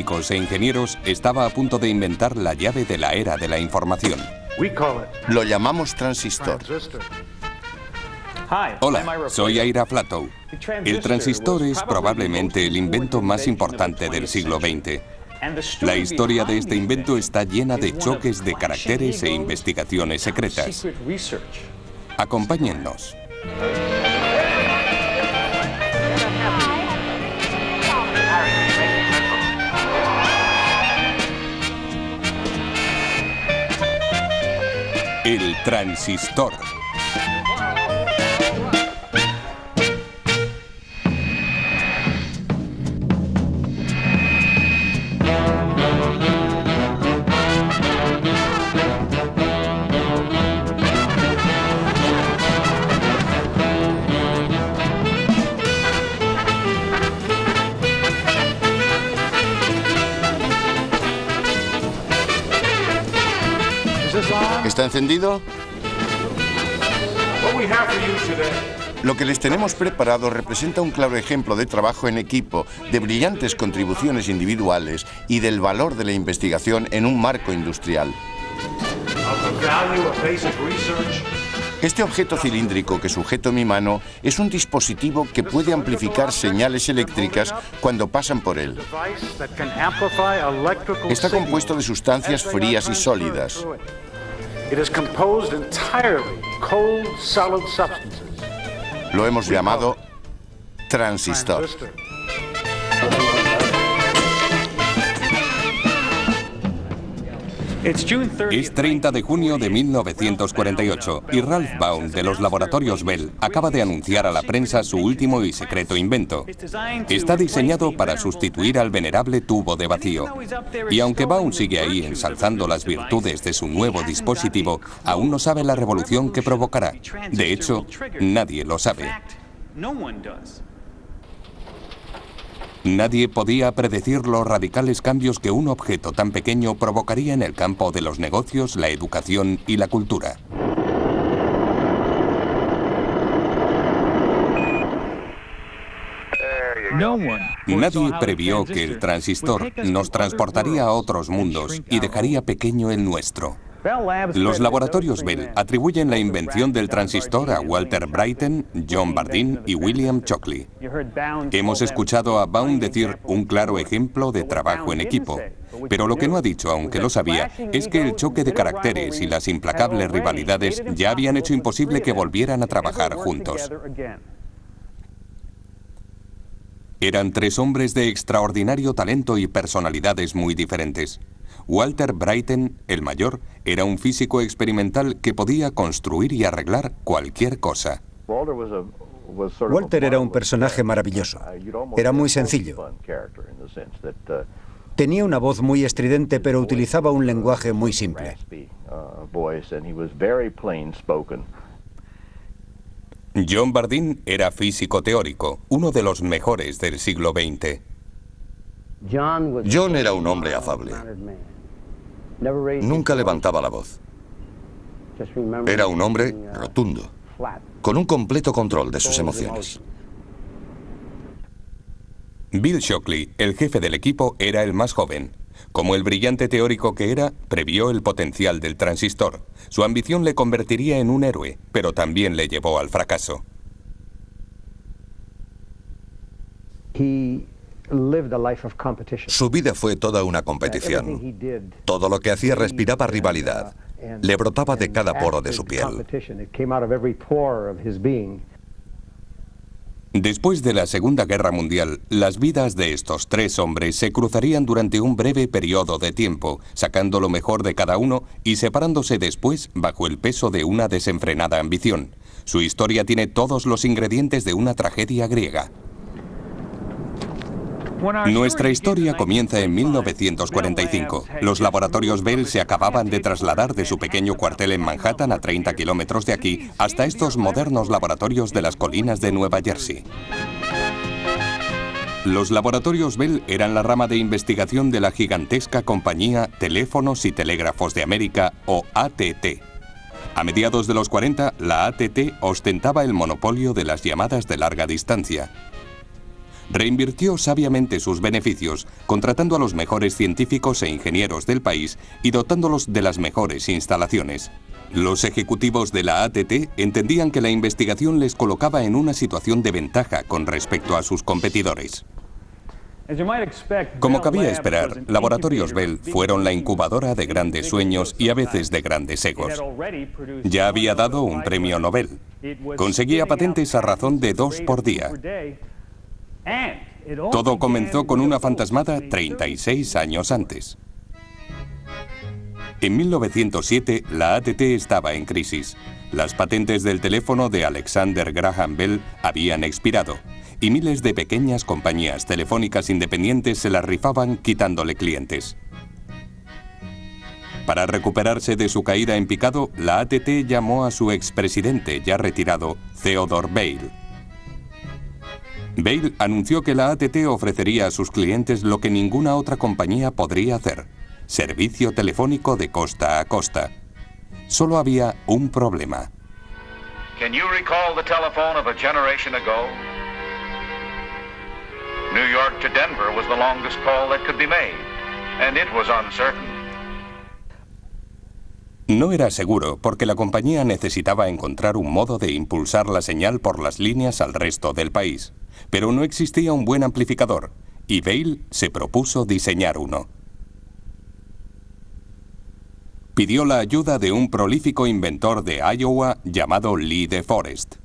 científicos e ingenieros estaba a punto de inventar la llave de la era de la información. Lo llamamos transistor. Hola, soy Ira Flatow. El transistor es probablemente el invento más importante del siglo XX. La historia de este invento está llena de choques de caracteres e investigaciones secretas. Acompáñennos. El transistor. ¿Está encendido? Lo que les tenemos preparado representa un claro ejemplo de trabajo en equipo, de brillantes contribuciones individuales y del valor de la investigación en un marco industrial. Este objeto cilíndrico que sujeto en mi mano es un dispositivo que puede amplificar señales eléctricas cuando pasan por él. Está compuesto de sustancias frías y sólidas. Lo hemos llamado transistor. Es 30 de junio de 1948 y Ralph Baum de los laboratorios Bell acaba de anunciar a la prensa su último y secreto invento. Está diseñado para sustituir al venerable tubo de vacío. Y aunque Baum sigue ahí ensalzando las virtudes de su nuevo dispositivo, aún no sabe la revolución que provocará. De hecho, nadie lo sabe. Nadie podía predecir los radicales cambios que un objeto tan pequeño provocaría en el campo de los negocios, la educación y la cultura. Nadie previó que el transistor nos transportaría a otros mundos y dejaría pequeño el nuestro. Los laboratorios Bell atribuyen la invención del transistor a Walter Brattain, John Bardeen y William Shockley. Hemos escuchado a Baum decir un claro ejemplo de trabajo en equipo, pero lo que no ha dicho, aunque lo sabía, es que el choque de caracteres y las implacables rivalidades ya habían hecho imposible que volvieran a trabajar juntos. Eran tres hombres de extraordinario talento y personalidades muy diferentes. Walter Brattain, el mayor, era un físico experimental que podía construir y arreglar cualquier cosa. Walter era un personaje maravilloso. Era muy sencillo. Tenía una voz muy estridente, pero utilizaba un lenguaje muy simple. John Bardeen era físico teórico, uno de los mejores del siglo XX. John era un hombre afable. Nunca levantaba la voz. Era un hombre rotundo, con un completo control de sus emociones. Bill Shockley, el jefe del equipo, era el más joven. Como el brillante teórico que era, previó el potencial del transistor. Su ambición le convertiría en un héroe, pero también le llevó al fracaso. Su vida fue toda una competición. Todo lo que hacía respiraba rivalidad. Le brotaba de cada poro de su piel. Después de la Segunda Guerra Mundial, las vidas de estos tres hombres se cruzarían durante un breve periodo de tiempo, sacando lo mejor de cada uno y separándose después bajo el peso de una desenfrenada ambición. Su historia tiene todos los ingredientes de una tragedia griega. Nuestra historia comienza en 1945. Los laboratorios Bell se acababan de trasladar de su pequeño cuartel en Manhattan, a 30 kilómetros de aquí, hasta estos modernos laboratorios de las colinas de Nueva Jersey. Los laboratorios Bell eran la rama de investigación de la gigantesca compañía Teléfonos y Telégrafos de América, o AT&T. A mediados de los 40, la AT&T ostentaba el monopolio de las llamadas de larga distancia. reinvirtió sabiamente sus beneficios, contratando a los mejores científicos e ingenieros del país y dotándolos de las mejores instalaciones. Los ejecutivos de la AT&T entendían que la investigación les colocaba en una situación de ventaja con respecto a sus competidores. Como cabía esperar, Laboratorios Bell fueron la incubadora de grandes sueños y a veces de grandes egos. Ya había dado un premio Nobel. Conseguía patentes a razón de 2 por día. Todo comenzó con una fantasmada 36 años antes. En 1907, la AT&T estaba en crisis. Las patentes del teléfono de Alexander Graham Bell habían expirado y miles de pequeñas compañías telefónicas independientes se las rifaban quitándole clientes. Para recuperarse de su caída en picado, la AT&T llamó a su expresidente, ya retirado, Theodore Vail. Vail anunció que la AT&T ofrecería a sus clientes lo que ninguna otra compañía podría hacer: servicio telefónico de costa a costa. Solo había un problema. Can you recall the telephone of a generation ago? New York to Denver was the longest call that could be made, and it was uncertain. No era seguro porque la compañía necesitaba encontrar un modo de impulsar la señal por las líneas al resto del país. Pero no existía un buen amplificador, y Vail se propuso diseñar uno. Pidió la ayuda de un prolífico inventor de Iowa llamado Lee DeForest.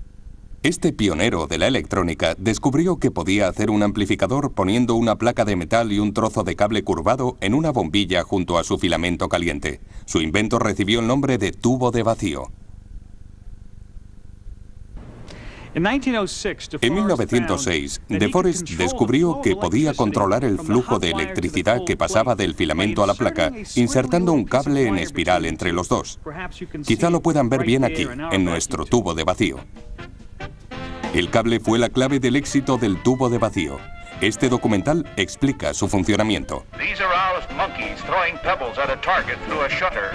Este pionero de la electrónica descubrió que podía hacer un amplificador poniendo una placa de metal y un trozo de cable curvado en una bombilla junto a su filamento caliente. Su invento recibió el nombre de tubo de vacío. En 1906, DeForest descubrió que podía controlar el flujo de electricidad que pasaba del filamento a la placa, insertando un cable en espiral entre los dos. Quizá lo puedan ver bien aquí, en nuestro tubo de vacío. El cable fue la clave del éxito del tubo de vacío. Este documental explica su funcionamiento. These aroused monkeys throwing pebbles at a target through a shutter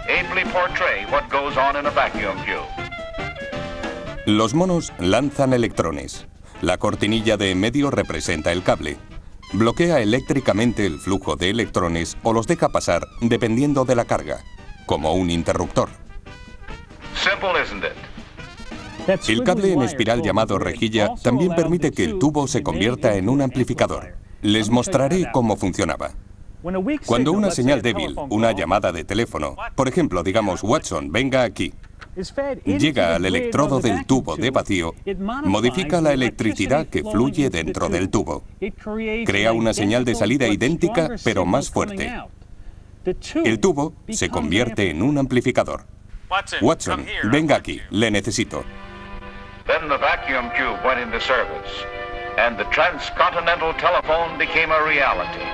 ably portray what goes on in a vacuum tube. Los monos lanzan electrones. La cortinilla de en medio representa el cable. Bloquea eléctricamente el flujo de electrones o los deja pasar dependiendo de la carga, como un interruptor. Simple, isn't it? El cable en espiral llamado rejilla también permite que el tubo se convierta en un amplificador. Les mostraré cómo funcionaba. Cuando una señal débil, una llamada de teléfono, por ejemplo, digamos Watson, venga aquí, llega al electrodo del tubo de vacío, modifica la electricidad que fluye dentro del tubo. Crea una señal de salida idéntica, pero más fuerte. El tubo se convierte en un amplificador. Watson, venga aquí, le necesito. Then the vacuum tube went into service, and the transcontinental telephone became a reality.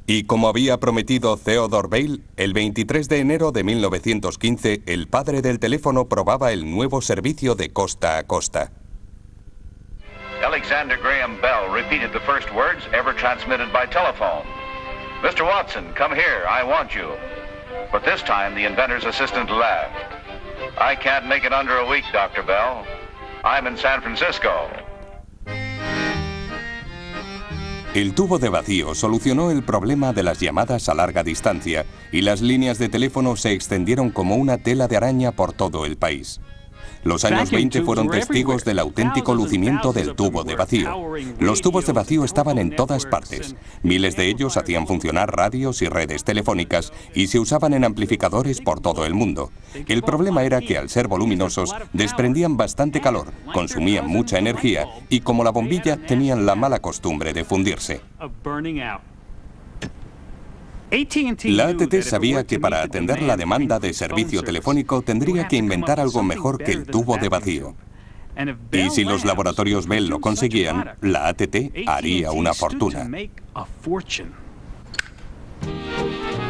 Y como había prometido Theodore Vail, el 23 de enero de 1915, el padre del teléfono probaba el nuevo servicio de costa a costa. Alexander Graham Bell repeated the first words ever transmitted by telephone. Mr. Watson, come here, I want you. But this time the inventor's assistant laughed. I can't make it under a week, Dr. Bell. I'm in San Francisco. El tubo de vacío solucionó el problema de las llamadas a larga distancia y las líneas de teléfono se extendieron como una tela de araña por todo el país. Los años 20 fueron testigos del auténtico lucimiento del tubo de vacío. Los tubos de vacío estaban en todas partes. Miles de ellos hacían funcionar radios y redes telefónicas y se usaban en amplificadores por todo el mundo. El problema era que al ser voluminosos desprendían bastante calor, consumían mucha energía y como la bombilla tenían la mala costumbre de fundirse. La AT&T sabía que para atender la demanda de servicio telefónico tendría que inventar algo mejor que el tubo de vacío. Y si los laboratorios Bell lo conseguían, la AT&T haría una fortuna.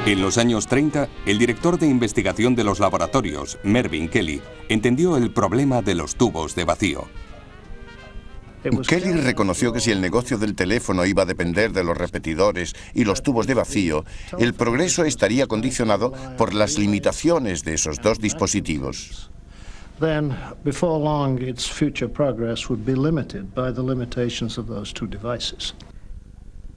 En los años 30, el director de investigación de los laboratorios, Mervyn Kelly, entendió el problema de los tubos de vacío. Kelly reconoció que si el negocio del teléfono iba a depender de los repetidores y los tubos de vacío, el progreso estaría condicionado por las limitaciones de esos dos dispositivos. then before long its future progress would be limited by the limitations of those two devices.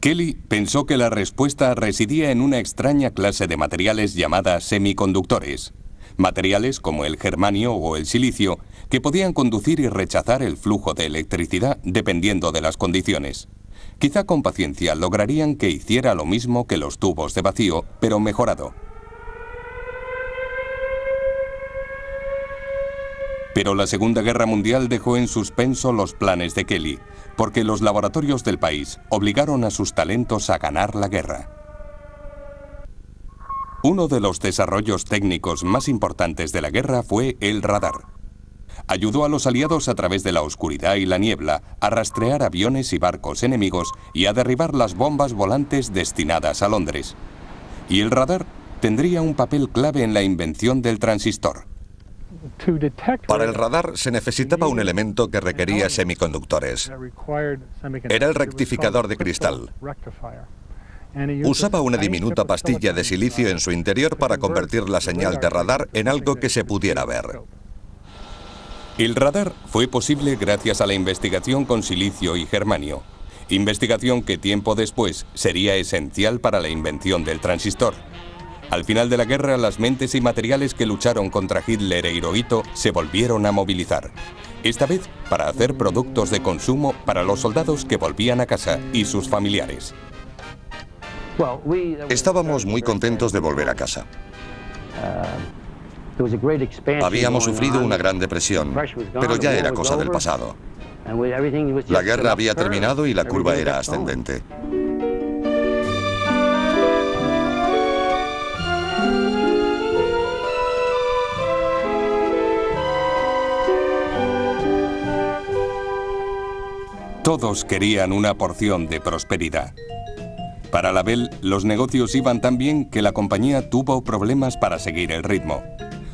Kelly pensó que la respuesta residía en una extraña clase de materiales llamada semiconductores. Materiales como el germanio o el silicio que podían conducir y rechazar el flujo de electricidad dependiendo de las condiciones. Quizá con paciencia lograrían que hiciera lo mismo que los tubos de vacío, pero mejorado. Pero la Segunda Guerra Mundial dejó en suspenso los planes de Kelly, porque los laboratorios del país obligaron a sus talentos a ganar la guerra. Uno de los desarrollos técnicos más importantes de la guerra fue el radar. Ayudó a los aliados a través de la oscuridad y la niebla a rastrear aviones y barcos enemigos y a derribar las bombas volantes destinadas a Londres. Y el radar tendría un papel clave en la invención del transistor. Para el radar se necesitaba un elemento que requería semiconductores. Era el rectificador de cristal. Usaba una diminuta pastilla de silicio en su interior para convertir la señal de radar en algo que se pudiera ver. El radar fue posible gracias a la investigación con silicio y germanio, investigación que tiempo después sería esencial para la invención del transistor. Al final de la guerra, las mentes y materiales que lucharon contra Hitler e Hirohito se volvieron a movilizar, esta vez para hacer productos de consumo para los soldados que volvían a casa y sus familiares. Estábamos muy contentos de volver a casa. Habíamos sufrido una gran depresión, pero ya era cosa del pasado. La guerra había terminado y la curva era ascendente. Todos querían una porción de prosperidad. Para la Bell, los negocios iban tan bien que la compañía tuvo problemas para seguir el ritmo.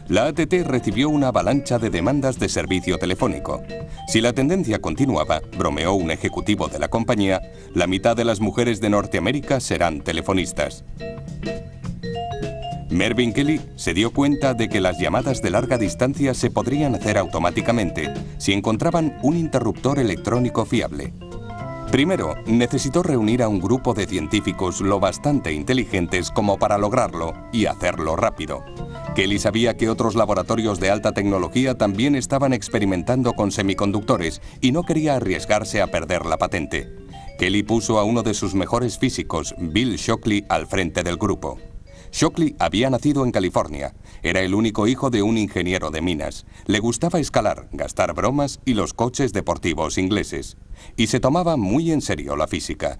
La AT&T recibió una avalancha de demandas de servicio telefónico. Si la tendencia continuaba, bromeó un ejecutivo de la compañía, la mitad de las mujeres de Norteamérica serán telefonistas. Mervyn Kelly se dio cuenta de que las llamadas de larga distancia se podrían hacer automáticamente si encontraban un interruptor electrónico fiable. Primero, necesitó reunir a un grupo de científicos lo bastante inteligentes como para lograrlo y hacerlo rápido. Kelly sabía que otros laboratorios de alta tecnología también estaban experimentando con semiconductores y no quería arriesgarse a perder la patente. Kelly puso a uno de sus mejores físicos, Bill Shockley, al frente del grupo. Shockley había nacido en California. Era el único hijo de un ingeniero de minas. Le gustaba escalar, gastar bromas y los coches deportivos ingleses. Y se tomaba muy en serio la física.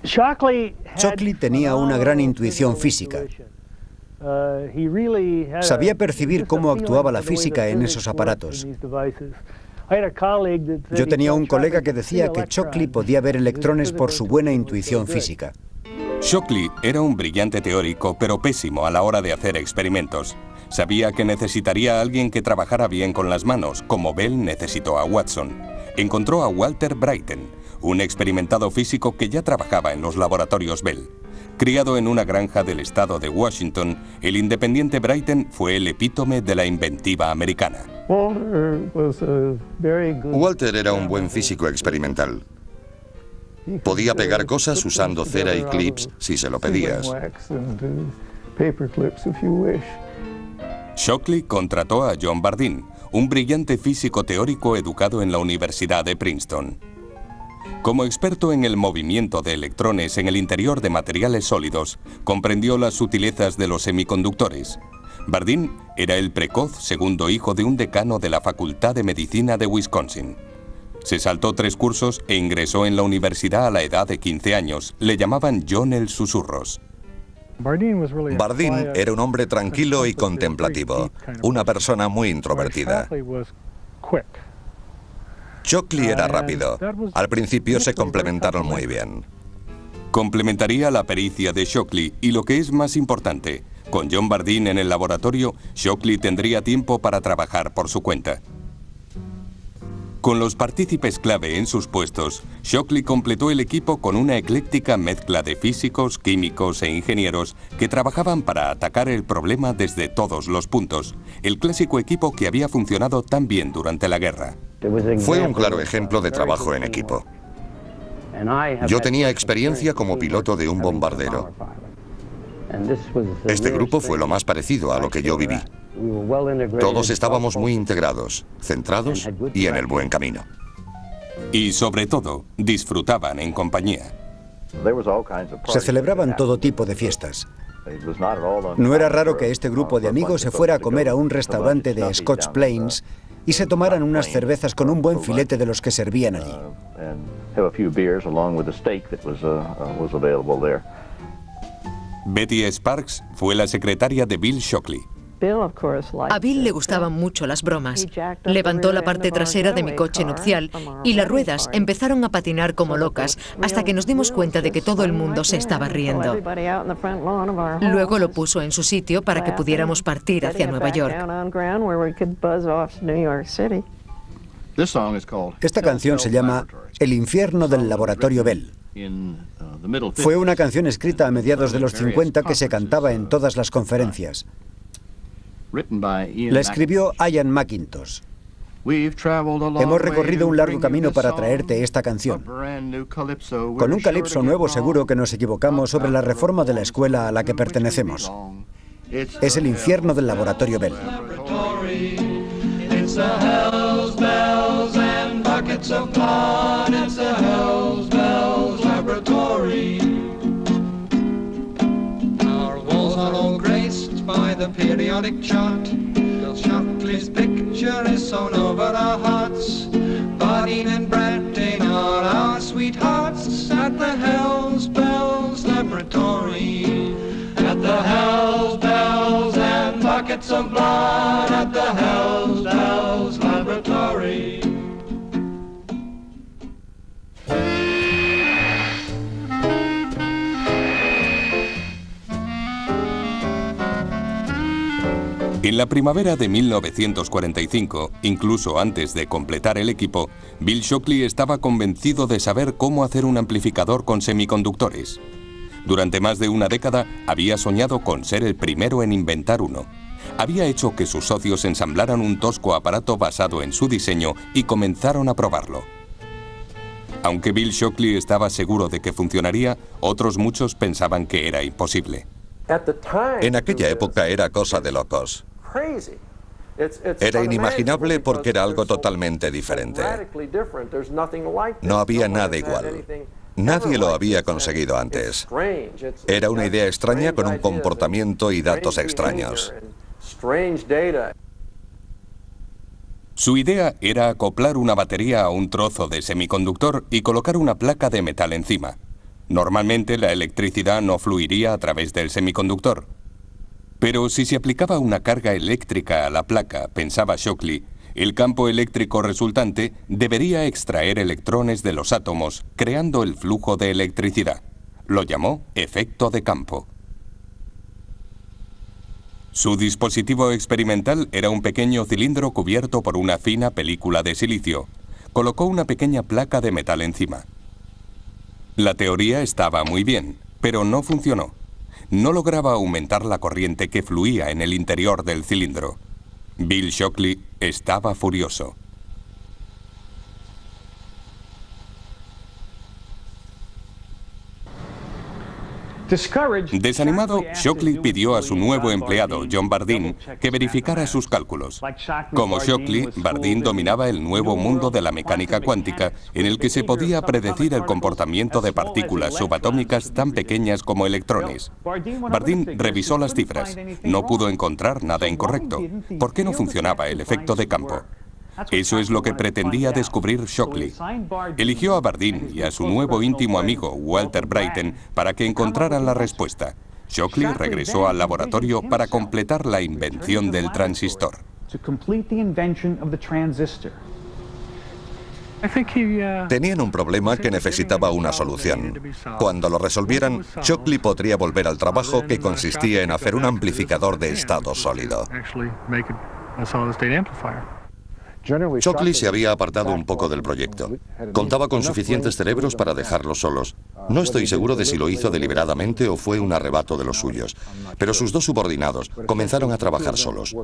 Shockley tenía una gran intuición física. Sabía percibir cómo actuaba la física en esos aparatos. Yo tenía un colega que decía que Shockley podía ver electrones por su buena intuición física. Shockley era un brillante teórico, pero pésimo a la hora de hacer experimentos. Sabía que necesitaría a alguien que trabajara bien con las manos, como Bell necesitó a Watson. Encontró a Walter Brattain, un experimentado físico que ya trabajaba en los laboratorios Bell. Criado en una granja del estado de Washington, el independiente Brattain fue el epítome de la inventiva americana. Walter era un buen físico experimental. Podía pegar cosas usando cera y clips si se lo pedías. Shockley contrató a John Bardeen, un brillante físico teórico educado en la Universidad de Princeton. Como experto en el movimiento de electrones en el interior de materiales sólidos, comprendió las sutilezas de los semiconductores. Bardeen era el precoz segundo hijo de un decano de la Facultad de Medicina de Wisconsin. Se saltó 3 cursos e ingresó en la universidad a la edad de 15 años. Le llamaban John el Susurros. Bardeen era un hombre tranquilo y contemplativo, una persona muy introvertida. Shockley era rápido. Al principio se complementaron muy bien. Complementaría la pericia de Shockley y lo que es más importante, con John Bardeen en el laboratorio, Shockley tendría tiempo para trabajar por su cuenta. Con los partícipes clave en sus puestos, Shockley completó el equipo con una ecléctica mezcla de físicos, químicos e ingenieros que trabajaban para atacar el problema desde todos los puntos, el clásico equipo que había funcionado tan bien durante la guerra. Fue un claro ejemplo de trabajo en equipo. Yo tenía experiencia como piloto de un bombardero. Este grupo fue lo más parecido a lo que yo viví. Todos estábamos muy integrados, centrados y en el buen camino. Y sobre todo, disfrutaban en compañía. Se celebraban todo tipo de fiestas. No era raro que este grupo de amigos se fuera a comer a un restaurante de Scotch Plains y se tomaran unas cervezas con un buen filete de los que servían allí. Betty Sparks fue la secretaria de Bill Shockley. A Bill le gustaban mucho las bromas. Levantó la parte trasera de mi coche nupcial y las ruedas empezaron a patinar como locas hasta que nos dimos cuenta de que todo el mundo se estaba riendo. Luego lo puso en su sitio para que pudiéramos partir hacia Nueva York. Esta canción se llama El infierno del laboratorio Bell. Fue una canción escrita a mediados de los 50 que se cantaba en todas las conferencias. La escribió Ian McIntosh. Hemos recorrido un largo camino para traerte esta canción. Con un calipso nuevo seguro que nos equivocamos sobre la reforma de la escuela a la que pertenecemos. Es el infierno del laboratorio Bell. By the periodic chart, Bill Shockley's picture is sewn over our hearts. Bardeen and Bradine are our sweethearts at the Hells Bells Laboratory. At the Hells Bells and buckets of blood at the Hells Bells Laboratory. En la primavera de 1945, incluso antes de completar el equipo, Bill Shockley estaba convencido de saber cómo hacer un amplificador con semiconductores. Durante más de una década había soñado con ser el primero en inventar uno. Había hecho que sus socios ensamblaran un tosco aparato basado en su diseño y comenzaron a probarlo. Aunque Bill Shockley estaba seguro de que funcionaría, otros muchos pensaban que era imposible. En aquella época era cosa de locos. Era inimaginable porque era algo totalmente diferente. No había nada igual. Nadie lo había conseguido antes. Era una idea extraña con un comportamiento y datos extraños. Su idea era acoplar una batería a un trozo de semiconductor y colocar una placa de metal encima. Normalmente la electricidad no fluiría a través del semiconductor. Pero si se aplicaba una carga eléctrica a la placa, pensaba Shockley, el campo eléctrico resultante debería extraer electrones de los átomos, creando el flujo de electricidad. Lo llamó efecto de campo. Su dispositivo experimental era un pequeño cilindro cubierto por una fina película de silicio. Colocó una pequeña placa de metal encima. La teoría estaba muy bien, pero no funcionó. No lograba aumentar la corriente que fluía en el interior del cilindro. Bill Shockley estaba furioso. Desanimado, Shockley pidió a su nuevo empleado, John Bardeen, que verificara sus cálculos. Como Shockley, Bardeen dominaba el nuevo mundo de la mecánica cuántica, en el que se podía predecir el comportamiento de partículas subatómicas tan pequeñas como electrones. Bardeen revisó las cifras. No pudo encontrar nada incorrecto. ¿Por qué no funcionaba el efecto de campo? Eso es lo que pretendía descubrir Shockley. Eligió a Bardeen y a su nuevo íntimo amigo, Walter Brattain, para que encontraran la respuesta. Shockley regresó al laboratorio para completar la invención del transistor. Tenían un problema que necesitaba una solución. Cuando lo resolvieran, Shockley podría volver al trabajo que consistía en hacer un amplificador de estado sólido. Shockley se había apartado un poco del proyecto. Contaba con suficientes cerebros para dejarlos solos. No estoy seguro de si lo hizo deliberadamente o fue un arrebato de los suyos, pero sus dos subordinados comenzaron a trabajar solos.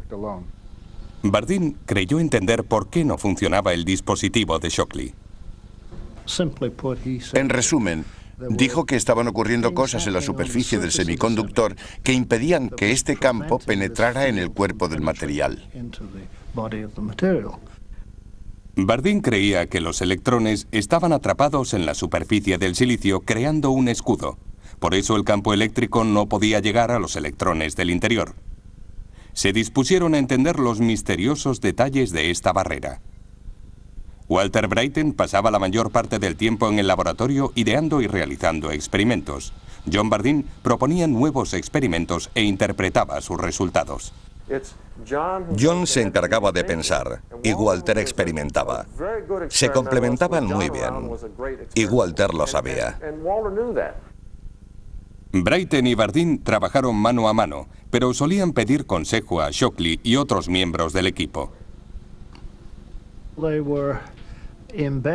Bardeen creyó entender por qué no funcionaba el dispositivo de Shockley. En resumen, dijo que estaban ocurriendo cosas en la superficie del semiconductor que impedían que este campo penetrara en el cuerpo del material. Bardeen creía que los electrones estaban atrapados en la superficie del silicio creando un escudo. Por eso el campo eléctrico no podía llegar a los electrones del interior. Se dispusieron a entender los misteriosos detalles de esta barrera. Walter Brattain pasaba la mayor parte del tiempo en el laboratorio ideando y realizando experimentos. John Bardeen proponía nuevos experimentos e interpretaba sus resultados. John se encargaba de pensar y Walter experimentaba. Se complementaban muy bien y Walter lo sabía. Brattain y Bardeen trabajaron mano a mano, pero solían pedir consejo a Shockley y otros miembros del equipo.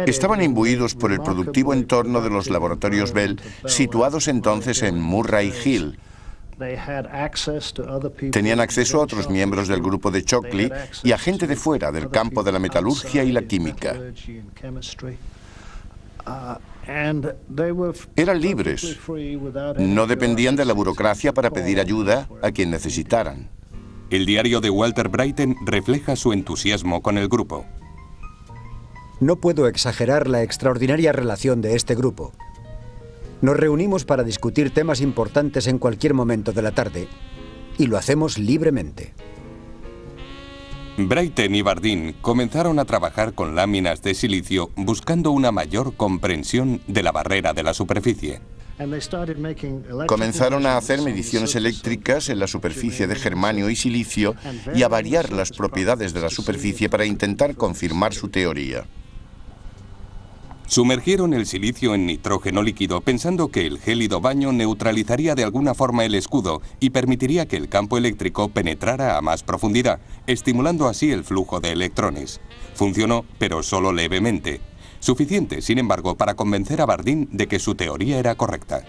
Estaban imbuidos por el productivo entorno de los laboratorios Bell, situados entonces en Murray Hill. Tenían acceso a otros miembros del grupo de Shockley y a gente de fuera del campo de la metalurgia y la química. Eran libres. No dependían de la burocracia para pedir ayuda a quien necesitaran. El diario de Walter Brattain refleja su entusiasmo con el grupo. No puedo exagerar la extraordinaria relación de este grupo. Nos reunimos para discutir temas importantes en cualquier momento de la tarde y lo hacemos libremente. Brattain y Bardeen comenzaron a trabajar con láminas de silicio buscando una mayor comprensión de la barrera de la superficie. Comenzaron a hacer mediciones eléctricas en la superficie de germanio y silicio y a variar las propiedades de la superficie para intentar confirmar su teoría. Sumergieron el silicio en nitrógeno líquido pensando que el gélido baño neutralizaría de alguna forma el escudo y permitiría que el campo eléctrico penetrara a más profundidad, estimulando así el flujo de electrones. Funcionó, pero solo levemente. Suficiente, sin embargo, para convencer a Bardeen de que su teoría era correcta.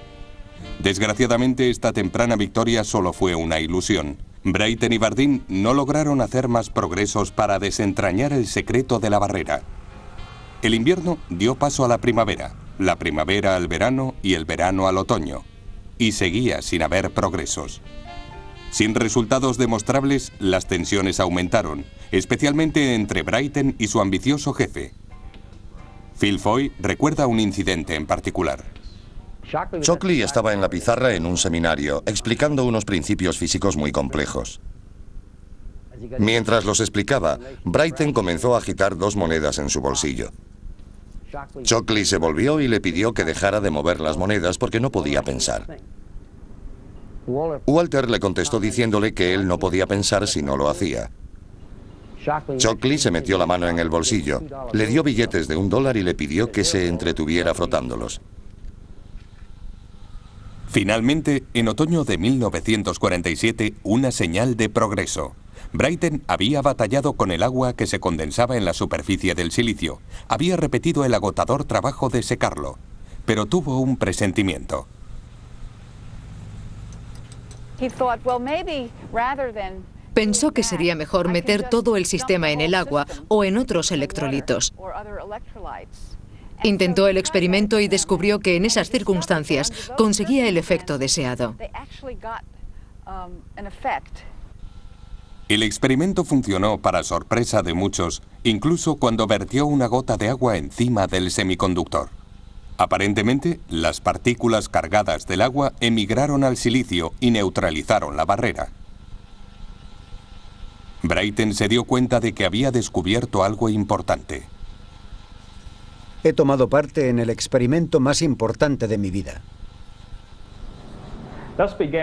Desgraciadamente, esta temprana victoria solo fue una ilusión. Brattain y Bardeen no lograron hacer más progresos para desentrañar el secreto de la barrera. El invierno dio paso a la primavera al verano y el verano al otoño. Y seguía sin haber progresos. Sin resultados demostrables, las tensiones aumentaron, especialmente entre Brattain y su ambicioso jefe. Phil Foy recuerda un incidente en particular. Shockley estaba en la pizarra en un seminario, explicando unos principios físicos muy complejos. Mientras los explicaba, Brattain comenzó a agitar dos monedas en su bolsillo. Shockley se volvió y le pidió que dejara de mover las monedas porque no podía pensar. Walter le contestó diciéndole que él no podía pensar si no lo hacía. Shockley se metió la mano en el bolsillo, le dio billetes de $1 y le pidió que se entretuviera frotándolos. Finalmente, en otoño de 1947, una señal de progreso. Brattain había batallado con el agua que se condensaba en la superficie del silicio. Había repetido el agotador trabajo de secarlo, pero tuvo un presentimiento. Pensó que sería mejor meter todo el sistema en el agua o en otros electrolitos. Intentó el experimento y descubrió que en esas circunstancias conseguía el efecto deseado. El experimento funcionó para sorpresa de muchos, incluso cuando vertió una gota de agua encima del semiconductor. Aparentemente, las partículas cargadas del agua emigraron al silicio y neutralizaron la barrera. Brattain se dio cuenta de que había descubierto algo importante. He tomado parte en el experimento más importante de mi vida.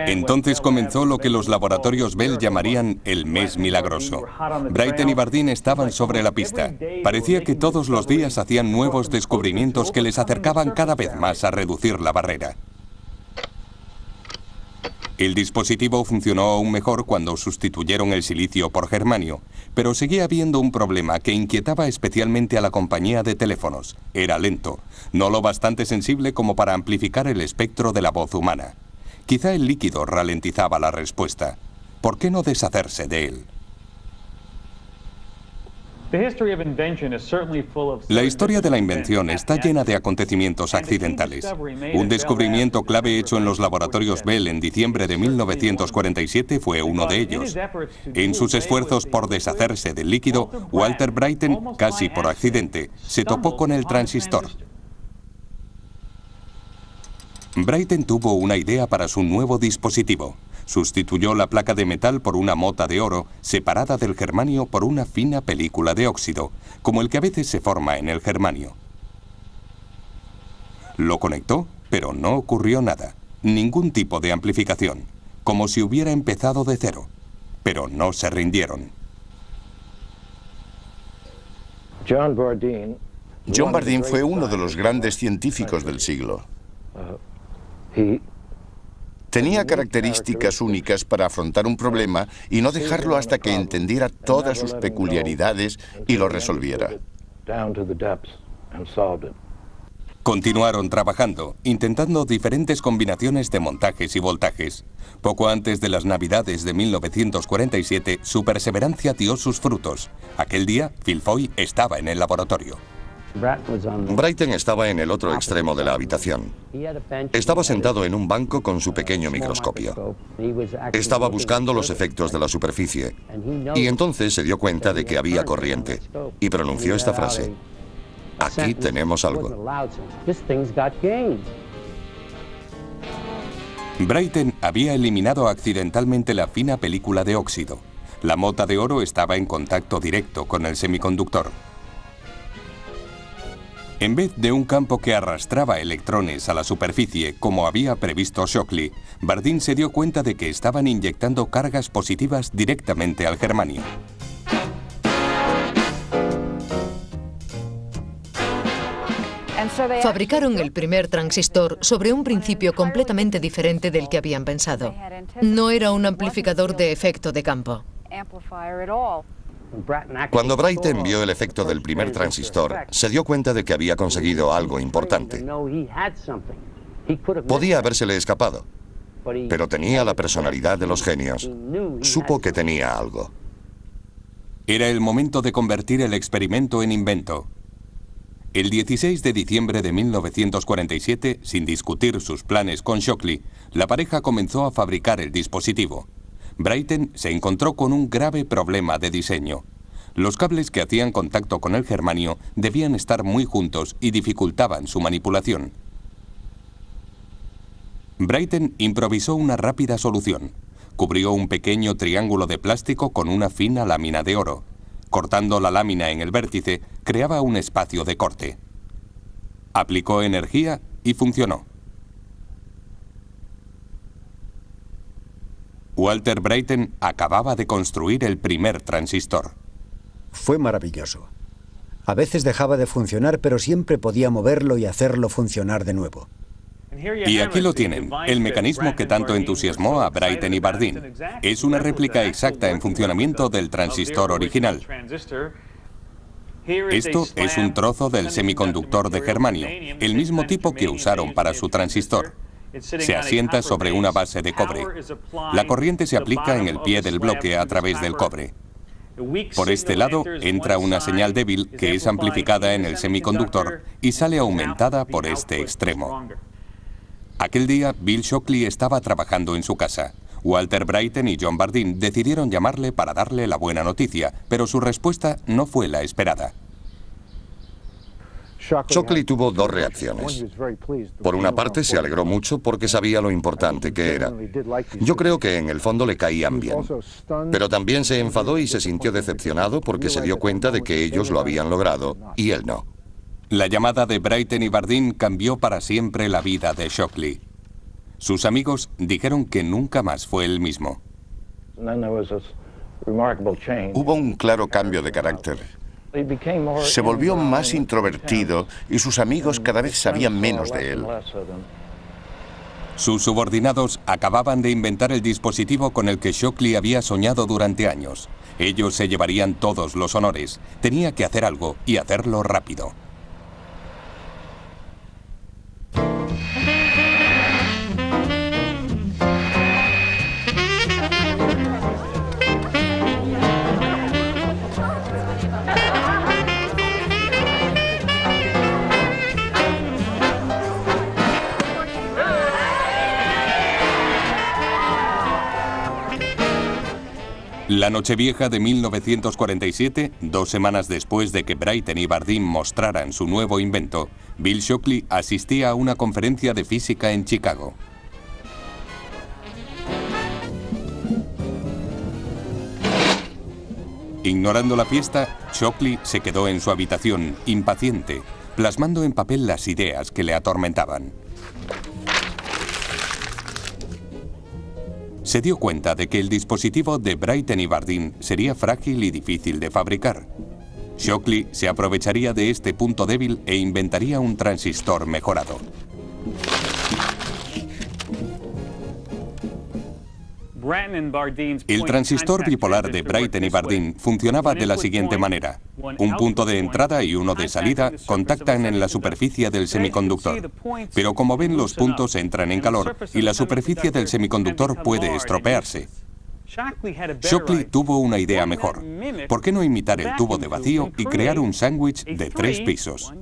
Entonces comenzó lo que los laboratorios Bell llamarían el mes milagroso. Brattain y Bardeen estaban sobre la pista. Parecía que todos los días hacían nuevos descubrimientos que les acercaban cada vez más a reducir la barrera. El dispositivo funcionó aún mejor cuando sustituyeron el silicio por germanio, pero seguía habiendo un problema que inquietaba especialmente a la compañía de teléfonos. Era lento, no lo bastante sensible como para amplificar el espectro de la voz humana. Quizá el líquido ralentizaba la respuesta. ¿Por qué no deshacerse de él? La historia de la invención está llena de acontecimientos accidentales. Un descubrimiento clave hecho en los laboratorios Bell en diciembre de 1947 fue uno de ellos. En sus esfuerzos por deshacerse del líquido, Walter Brattain, casi por accidente, se topó con el transistor. Brattain tuvo una idea para su nuevo dispositivo. Sustituyó la placa de metal por una mota de oro, separada del germanio por una fina película de óxido, como el que a veces se forma en el germanio. Lo conectó, pero no ocurrió nada. Ningún tipo de amplificación, como si hubiera empezado de cero. Pero no se rindieron. John Bardeen fue uno de los grandes científicos del siglo. Tenía características únicas para afrontar un problema y no dejarlo hasta que entendiera todas sus peculiaridades y lo resolviera. Continuaron trabajando, intentando diferentes combinaciones de montajes y voltajes. Poco antes de las Navidades de 1947, su perseverancia dio sus frutos. Aquel día, Phil Foy estaba en el laboratorio. Brattain estaba en el otro extremo de la habitación. Estaba sentado en un banco con su pequeño microscopio. Estaba buscando los efectos de la superficie. Y entonces se dio cuenta de que había corriente. Y pronunció esta frase: aquí tenemos algo. Brattain había eliminado accidentalmente la fina película de óxido. La mota de oro estaba en contacto directo con el semiconductor. En vez de un campo que arrastraba electrones a la superficie, como había previsto Shockley, Bardeen se dio cuenta de que estaban inyectando cargas positivas directamente al germanio. Fabricaron el primer transistor sobre un principio completamente diferente del que habían pensado. No era un amplificador de efecto de campo. Cuando Brattain vio el efecto del primer transistor, se dio cuenta de que había conseguido algo importante. Podía habérsele escapado, pero tenía la personalidad de los genios. Supo que tenía algo. Era el momento de convertir el experimento en invento. El 16 de diciembre de 1947, sin discutir sus planes con Shockley, la pareja comenzó a fabricar el dispositivo. Brattain se encontró con un grave problema de diseño. Los cables que hacían contacto con el germanio debían estar muy juntos y dificultaban su manipulación. Brattain improvisó una rápida solución. Cubrió un pequeño triángulo de plástico con una fina lámina de oro. Cortando la lámina en el vértice, creaba un espacio de corte. Aplicó energía y funcionó. Walter Brattain acababa de construir el primer transistor. Fue maravilloso. A veces dejaba de funcionar, pero siempre podía moverlo y hacerlo funcionar de nuevo. Y aquí lo tienen, el mecanismo que tanto entusiasmó a Brattain y Bardeen. Es una réplica exacta en funcionamiento del transistor original. Esto es un trozo del semiconductor de germanio, el mismo tipo que usaron para su transistor. Se asienta sobre una base de cobre. La corriente se aplica en el pie del bloque a través del cobre. Por este lado entra una señal débil que es amplificada en el semiconductor y sale aumentada por este extremo. Aquel día, Bill Shockley estaba trabajando en su casa. Walter Brattain y John Bardeen decidieron llamarle para darle la buena noticia, pero su respuesta no fue la esperada. Shockley tuvo dos reacciones. Por una parte, se alegró mucho porque sabía lo importante que era. Yo creo que en el fondo le caían bien. Pero también se enfadó y se sintió decepcionado porque se dio cuenta de que ellos lo habían logrado y él no. La llamada de Brattain y Bardeen cambió para siempre la vida de Shockley. Sus amigos dijeron que nunca más fue el mismo. Hubo un claro cambio de carácter. Se volvió más introvertido y sus amigos cada vez sabían menos de él. Sus subordinados acababan de inventar el dispositivo con el que Shockley había soñado durante años. Ellos se llevarían todos los honores. Tenía que hacer algo y hacerlo rápido. La Nochevieja de 1947, 2 semanas después de que Bryton y Bardeen mostraran su nuevo invento, Bill Shockley asistía a una conferencia de física en Chicago. Ignorando la fiesta, Shockley se quedó en su habitación, impaciente, plasmando en papel las ideas que le atormentaban. Se dio cuenta de que el dispositivo de Bryton y Bardeen sería frágil y difícil de fabricar. Shockley se aprovecharía de este punto débil e inventaría un transistor mejorado. El transistor bipolar de Bryton y Bardeen funcionaba de la siguiente manera. Un punto de entrada y uno de salida contactan en la superficie del semiconductor. Pero como ven, los puntos entran en calor y la superficie del semiconductor puede estropearse. Shockley tuvo una idea mejor. ¿Por qué no imitar el tubo de vacío y crear un sándwich de 3 pisos?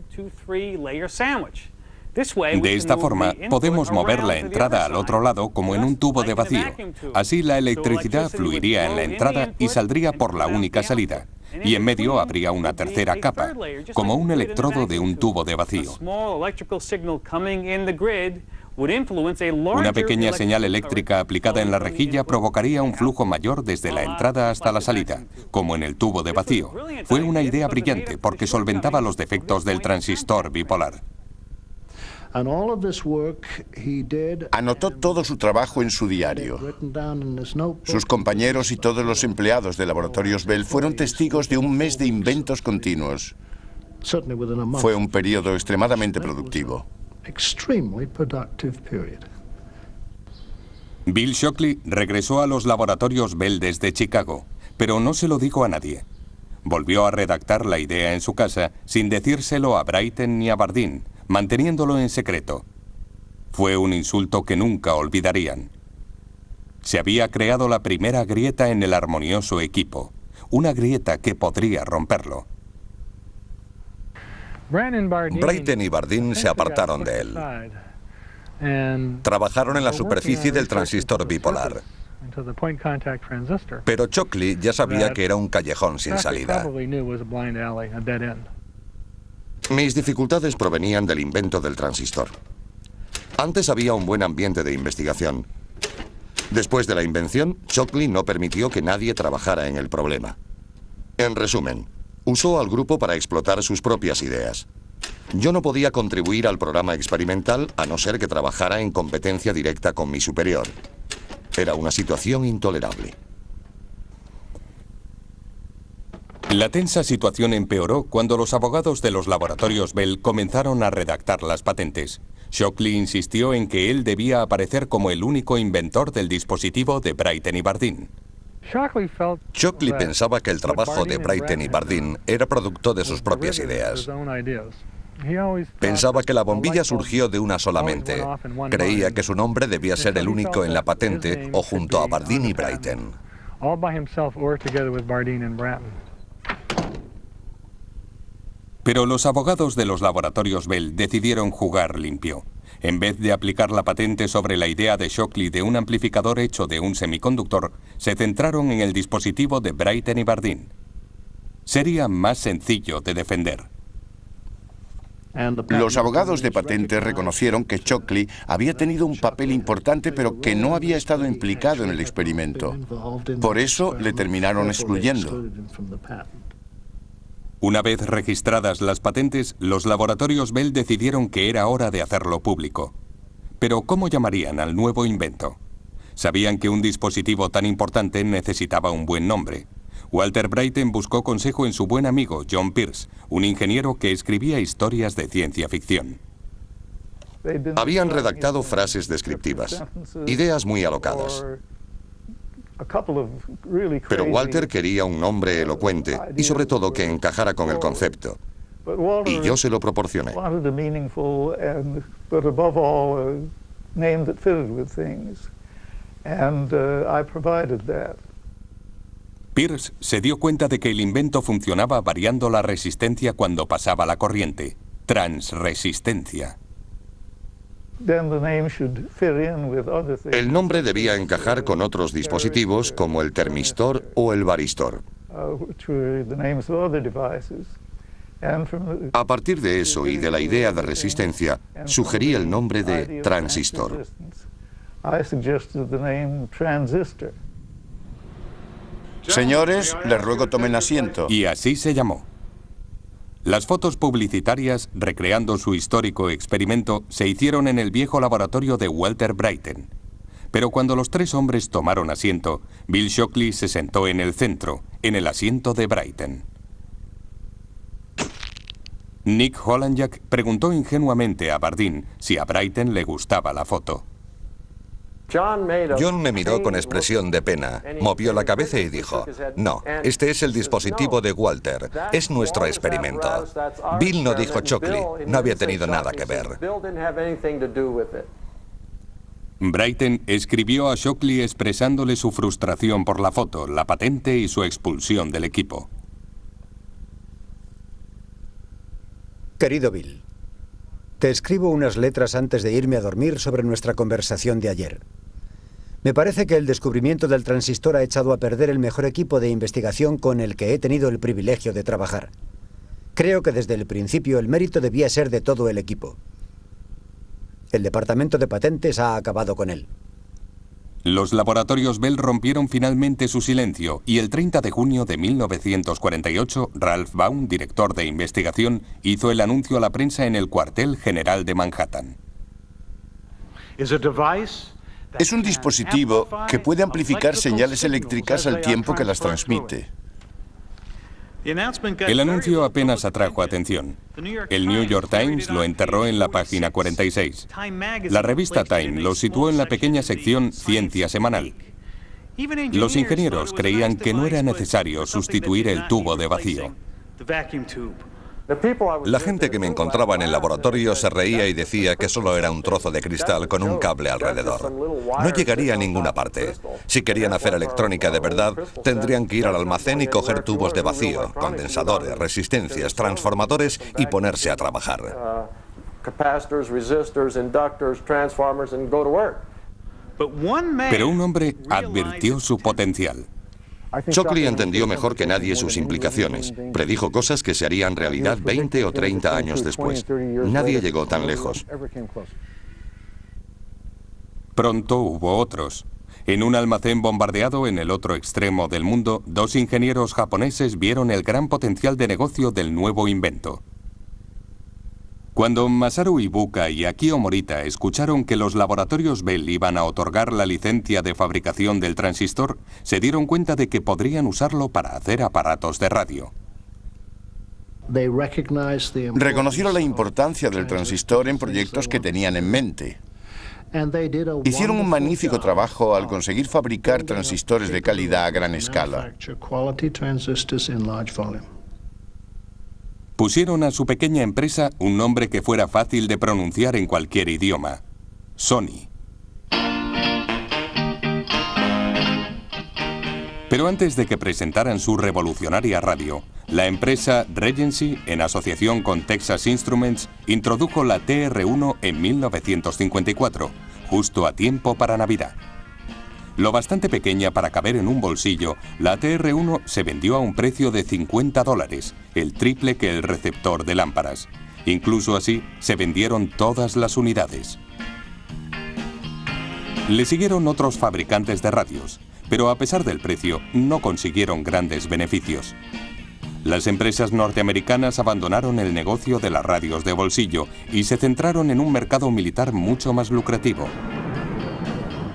De esta forma, podemos mover la entrada al otro lado como en un tubo de vacío. Así la electricidad fluiría en la entrada y saldría por la única salida. Y en medio habría una tercera capa, como un electrodo de un tubo de vacío. Una pequeña señal eléctrica aplicada en la rejilla provocaría un flujo mayor desde la entrada hasta la salida, como en el tubo de vacío. Fue una idea brillante porque solventaba los defectos del transistor bipolar. Anotó todo su trabajo en su diario. Sus compañeros y todos los empleados de Laboratorios Bell fueron testigos de un mes de inventos continuos. Fue un periodo extremadamente productivo. Bill Shockley regresó a los Laboratorios Bell desde Chicago, pero no se lo dijo a nadie. Volvió a redactar la idea en su casa sin decírselo a Bryton ni a Bardeen, manteniéndolo en secreto. Fue un insulto que nunca olvidarían. Se había creado la primera grieta en el armonioso equipo, una grieta que podría romperlo. Bryton y Bardeen se apartaron de él. Trabajaron en la superficie del transistor bipolar. Pero Shockley ya sabía que era un callejón sin salida. Mis dificultades provenían del invento del transistor. Antes había un buen ambiente de investigación. Después de la invención, Shockley no permitió que nadie trabajara en el problema. En resumen, usó al grupo para explotar sus propias ideas. Yo no podía contribuir al programa experimental a no ser que trabajara en competencia directa con mi superior. Era una situación intolerable. La tensa situación empeoró cuando los abogados de los Laboratorios Bell comenzaron a redactar las patentes. Shockley insistió en que él debía aparecer como el único inventor del dispositivo de Bryton y Bardeen. Shockley pensaba que el trabajo de Bryton y Bardeen era producto de sus propias ideas. Pensaba que la bombilla surgió de una sola mente. Creía que su nombre debía ser el único en la patente o junto a Bardeen y Bryton. Pero los abogados de los Laboratorios Bell decidieron jugar limpio. En vez de aplicar la patente sobre la idea de Shockley de un amplificador hecho de un semiconductor, se centraron en el dispositivo de Bryton y Bardeen. Sería más sencillo de defender. Los abogados de patentes reconocieron que Shockley había tenido un papel importante, pero que no había estado implicado en el experimento. Por eso le terminaron excluyendo. Una vez registradas las patentes, los Laboratorios Bell decidieron que era hora de hacerlo público. Pero ¿cómo llamarían al nuevo invento? Sabían que un dispositivo tan importante necesitaba un buen nombre. Walter Bryton buscó consejo en su buen amigo John Pierce, un ingeniero que escribía historias de ciencia ficción. Habían redactado frases descriptivas, ideas muy alocadas. Pero Walter quería un nombre elocuente y sobre todo que encajara con el concepto. Y yo se lo proporcioné. Pierce se dio cuenta de que el invento funcionaba variando la resistencia cuando pasaba la corriente. Transresistencia. El nombre debía encajar con otros dispositivos como el termistor o el varistor. A partir de eso y de la idea de resistencia, sugerí el nombre de transistor. Señores, les ruego tomen asiento. Y así se llamó. Las fotos publicitarias, recreando su histórico experimento, se hicieron en el viejo laboratorio de Walter Brattain. Pero cuando los tres hombres tomaron asiento, Bill Shockley se sentó en el centro, en el asiento de Brattain. Nick Hollanjack preguntó ingenuamente a Bardeen si a Brattain le gustaba la foto. John me miró con expresión de pena, movió la cabeza y dijo, no, este es el dispositivo de Walter, es nuestro experimento. Bill no dijo Shockley, no había tenido nada que ver. Brattain escribió a Shockley expresándole su frustración por la foto, la patente y su expulsión del equipo. Querido Bill, te escribo unas letras antes de irme a dormir sobre nuestra conversación de ayer. Me parece que el descubrimiento del transistor ha echado a perder el mejor equipo de investigación con el que he tenido el privilegio de trabajar. Creo que desde el principio el mérito debía ser de todo el equipo. El departamento de patentes ha acabado con él. Los laboratorios Bell rompieron finalmente su silencio y el 30 de junio de 1948, Ralph Baum, director de investigación, hizo el anuncio a la prensa en el cuartel general de Manhattan. Es un dispositivo que puede amplificar señales eléctricas al tiempo que las transmite. El anuncio apenas atrajo atención. El New York Times lo enterró en la página 46. La revista Time lo situó en la pequeña sección Ciencia Semanal. Los ingenieros creían que no era necesario sustituir el tubo de vacío. La gente que me encontraba en el laboratorio se reía y decía que solo era un trozo de cristal con un cable alrededor. No llegaría a ninguna parte. Si querían hacer electrónica de verdad, tendrían que ir al almacén y coger tubos de vacío, condensadores, resistencias, transformadores y ponerse a trabajar. Pero un hombre advirtió su potencial. Shockley entendió mejor que nadie sus implicaciones. Predijo cosas que se harían realidad 20 o 30 años después. Nadie llegó tan lejos. Pronto hubo otros. En un almacén bombardeado en el otro extremo del mundo, dos ingenieros japoneses vieron el gran potencial de negocio del nuevo invento. Cuando Masaru Ibuka y Akio Morita escucharon que los laboratorios Bell iban a otorgar la licencia de fabricación del transistor, se dieron cuenta de que podrían usarlo para hacer aparatos de radio. Reconocieron la importancia del transistor en proyectos que tenían en mente. Hicieron un magnífico trabajo al conseguir fabricar transistores de calidad a gran escala. Pusieron a su pequeña empresa un nombre que fuera fácil de pronunciar en cualquier idioma: Sony. Pero antes de que presentaran su revolucionaria radio, la empresa Regency, en asociación con Texas Instruments, introdujo la TR-1 en 1954, justo a tiempo para Navidad. Lo bastante pequeña para caber en un bolsillo, la TR-1 se vendió a un precio de $50, el triple que el receptor de lámparas. Incluso así, se vendieron todas las unidades. Le siguieron otros fabricantes de radios, pero a pesar del precio, no consiguieron grandes beneficios. Las empresas norteamericanas abandonaron el negocio de las radios de bolsillo y se centraron en un mercado militar mucho más lucrativo.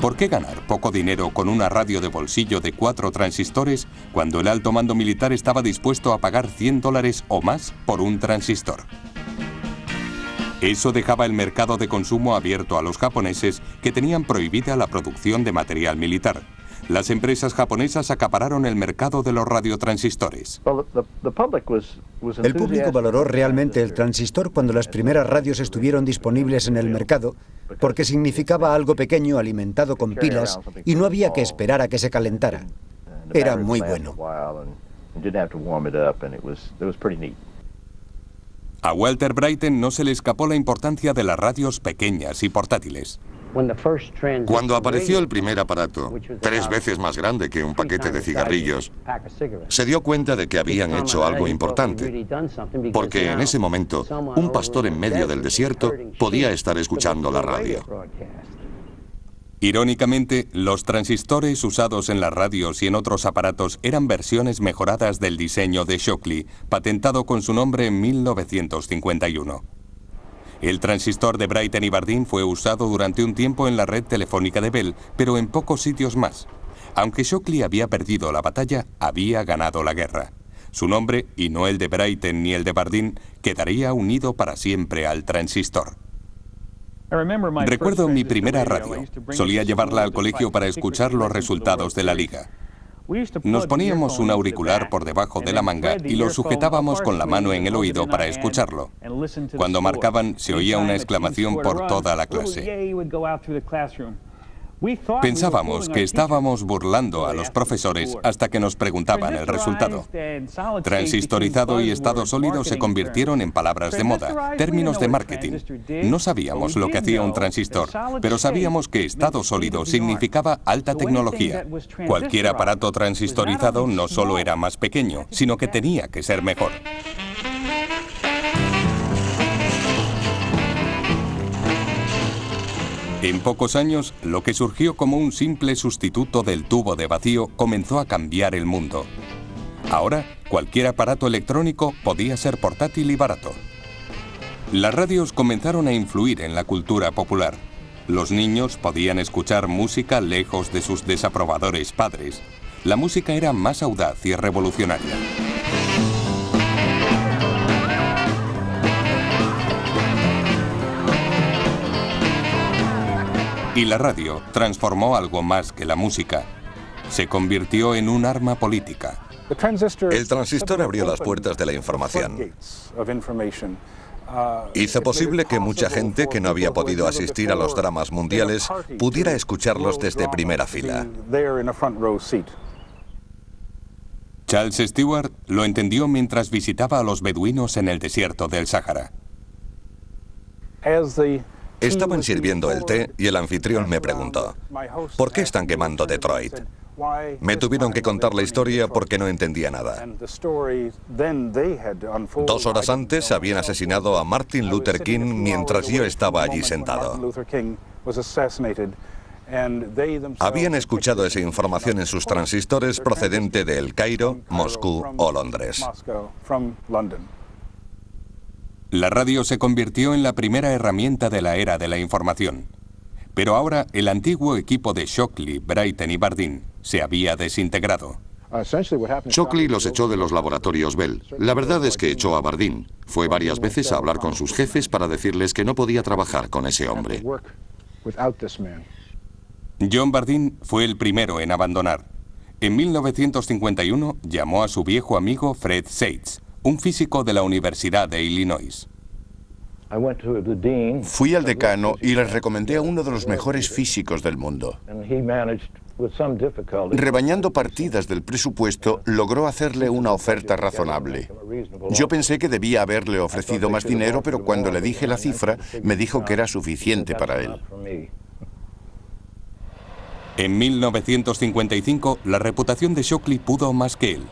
¿Por qué ganar poco dinero con una radio de bolsillo de 4 transistores cuando el alto mando militar estaba dispuesto a pagar $100 o más por un transistor? Eso dejaba el mercado de consumo abierto a los japoneses, que tenían prohibida la producción de material militar. Las empresas japonesas acapararon el mercado de los radiotransistores. El público valoró realmente el transistor cuando las primeras radios estuvieron disponibles en el mercado, porque significaba algo pequeño alimentado con pilas y no había que esperar a que se calentara. Era muy bueno. A Walter Bryten no se le escapó la importancia de las radios pequeñas y portátiles. Cuando apareció el primer aparato, 3 veces más grande que un paquete de cigarrillos, se dio cuenta de que habían hecho algo importante, porque en ese momento, un pastor en medio del desierto podía estar escuchando la radio. Irónicamente, los transistores usados en las radios y en otros aparatos eran versiones mejoradas del diseño de Shockley, patentado con su nombre en 1951. El transistor de Bryten y Bardeen fue usado durante un tiempo en la red telefónica de Bell, pero en pocos sitios más. Aunque Shockley había perdido la batalla, había ganado la guerra. Su nombre, y no el de Bryten ni el de Bardeen, quedaría unido para siempre al transistor. Recuerdo mi primera radio. Solía llevarla al colegio para escuchar los resultados de la liga. Nos poníamos un auricular por debajo de la manga y lo sujetábamos con la mano en el oído para escucharlo. Cuando marcaban, se oía una exclamación por toda la clase. Pensábamos que estábamos burlando a los profesores hasta que nos preguntaban el resultado. Transistorizado y estado sólido se convirtieron en palabras de moda, términos de marketing. No sabíamos lo que hacía un transistor, pero sabíamos que estado sólido significaba alta tecnología. Cualquier aparato transistorizado no solo era más pequeño, sino que tenía que ser mejor. En pocos años, lo que surgió como un simple sustituto del tubo de vacío comenzó a cambiar el mundo. Ahora, cualquier aparato electrónico podía ser portátil y barato. Las radios comenzaron a influir en la cultura popular. Los niños podían escuchar música lejos de sus desaprobadores padres. La música era más audaz y revolucionaria. Y la radio transformó algo más que la música. Se convirtió en un arma política. El transistor abrió las puertas de la información. Hizo posible que mucha gente que no había podido asistir a los dramas mundiales pudiera escucharlos desde primera fila. Charles Stewart lo entendió mientras visitaba a los beduinos en el desierto del Sáhara. Estaban sirviendo el té y el anfitrión me preguntó, ¿por qué están quemando Detroit? Me tuvieron que contar la historia porque no entendía nada. 2 horas antes habían asesinado a Martin Luther King mientras yo estaba allí sentado. Habían escuchado esa información en sus transistores procedente de El Cairo, Moscú o Londres. La radio se convirtió en la primera herramienta de la era de la información. Pero ahora el antiguo equipo de Shockley, Bryten y Bardeen se había desintegrado. Shockley los echó de los laboratorios Bell. La verdad es que echó a Bardeen. Fue varias veces a hablar con sus jefes para decirles que no podía trabajar con ese hombre. John Bardeen fue el primero en abandonar. En 1951 llamó a su viejo amigo Fred Seitz, un físico de la Universidad de Illinois. Fui al decano y les recomendé a uno de los mejores físicos del mundo. Rebañando partidas del presupuesto, logró hacerle una oferta razonable. Yo pensé que debía haberle ofrecido más dinero, pero cuando le dije la cifra, me dijo que era suficiente para él. En 1955, la reputación de Shockley pudo más que él.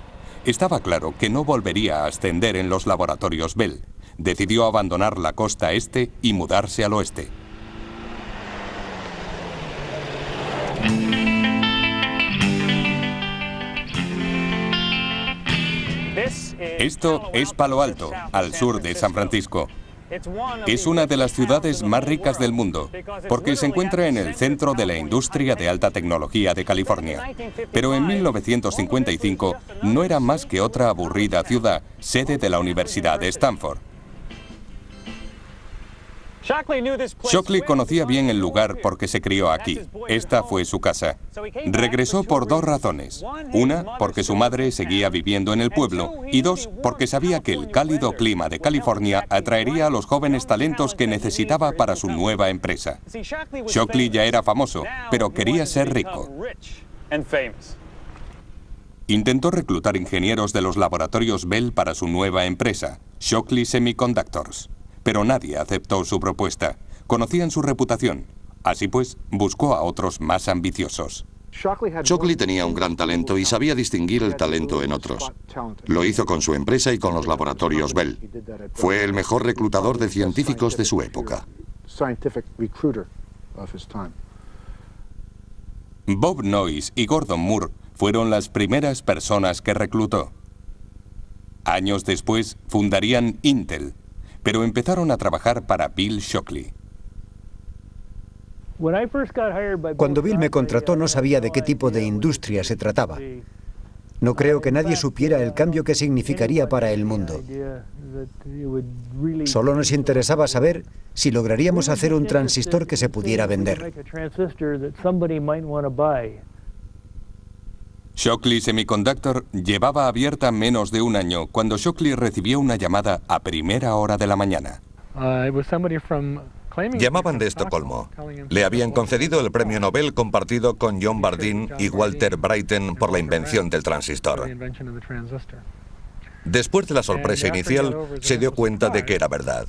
Estaba claro que no volvería a ascender en los laboratorios Bell. Decidió abandonar la costa este y mudarse al oeste. Esto es Palo Alto, al sur de San Francisco. Es una de las ciudades más ricas del mundo, porque se encuentra en el centro de la industria de alta tecnología de California. Pero en 1955 no era más que otra aburrida ciudad, sede de la Universidad de Stanford. Shockley conocía bien el lugar porque se crió aquí. Esta fue su casa. Regresó por dos razones. Una, porque su madre seguía viviendo en el pueblo, y dos, porque sabía que el cálido clima de California atraería a los jóvenes talentos que necesitaba para su nueva empresa. Shockley ya era famoso, pero quería ser rico. Intentó reclutar ingenieros de los laboratorios Bell para su nueva empresa, Shockley Semiconductors. Pero nadie aceptó su propuesta. Conocían su reputación. Así pues, buscó a otros más ambiciosos. Shockley tenía un gran talento y sabía distinguir el talento en otros. Lo hizo con su empresa y con los laboratorios Bell. Fue el mejor reclutador de científicos de su época. Bob Noyce y Gordon Moore fueron las primeras personas que reclutó. Años después fundarían Intel, pero empezaron a trabajar para Bill Shockley. Cuando Bill me contrató no sabía de qué tipo de industria se trataba. No creo que nadie supiera el cambio que significaría para el mundo. Solo nos interesaba saber si lograríamos hacer un transistor que se pudiera vender. Shockley Semiconductor llevaba abierta menos de un año cuando Shockley recibió una llamada a primera hora de la mañana. Llamaban de Estocolmo. Le habían concedido el premio Nobel compartido con John Bardeen y Walter Brattain por la invención del transistor. Después de la sorpresa inicial, se dio cuenta de que era verdad